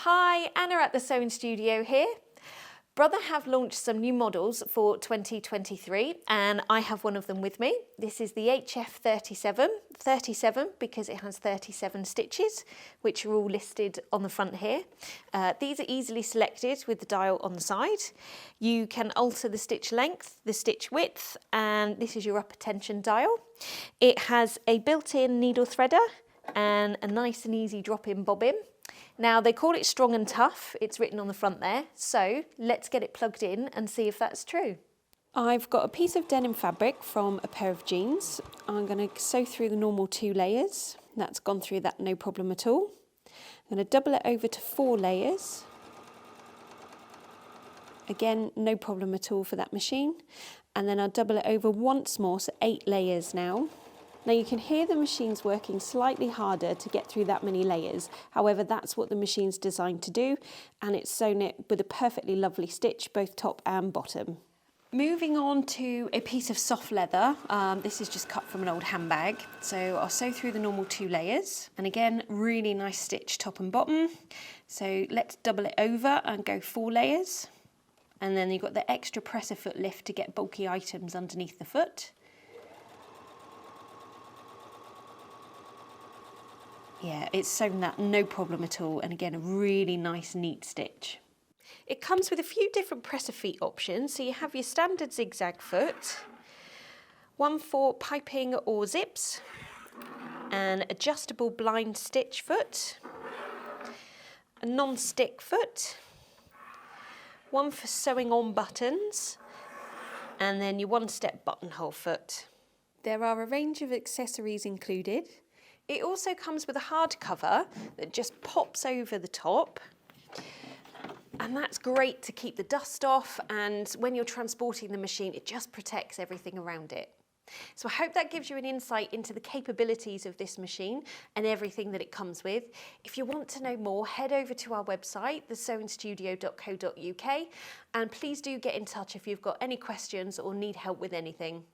Hi, Anna at the Sewing Studio here. Brother have launched some new models for 2023 and I have one of them with me. This is the HF37 because it has 37 stitches, which are all listed on the front here. These are easily selected with the dial on the side. You can alter the stitch length, the stitch width, and this is your upper tension dial. It has a built-in needle threader and a nice and easy drop-in bobbin. Now they call it strong and tough, it's written on the front there, so let's get it plugged in and see if that's true. I've got a piece of denim fabric from a pair of jeans. I'm going to sew through the normal 2 layers. That's gone through that no problem at all. I'm going to double it over to 4 layers. Again, no problem at all for that machine. And then I'll double it over once more, so 8 layers now. Now you can hear the machine's working slightly harder to get through that many layers. However, that's what the machine's designed to do, and it's sewn it with a perfectly lovely stitch, both top and bottom. Moving on to a piece of soft leather. This is just cut from an old handbag. So I'll sew through the normal 2 layers. And again, really nice stitch top and bottom. So let's double it over and go 4 layers. And then you've got the extra presser foot lift to get bulky items underneath the foot. Yeah, it's sewn that no problem at all, and again a really nice neat stitch. It comes with a few different presser feet options, so you have your standard zigzag foot, one for piping or zips, an adjustable blind stitch foot, a non-stick foot, one for sewing on buttons, and then your one-step buttonhole foot. There are a range of accessories included. It also comes with a hard cover that just pops over the top, and that's great to keep the dust off, and when you're transporting the machine it just protects everything around it. So I hope that gives you an insight into the capabilities of this machine and everything that it comes with. If you want to know more, head over to our website, thesewingstudio.co.uk, and please do get in touch if you've got any questions or need help with anything.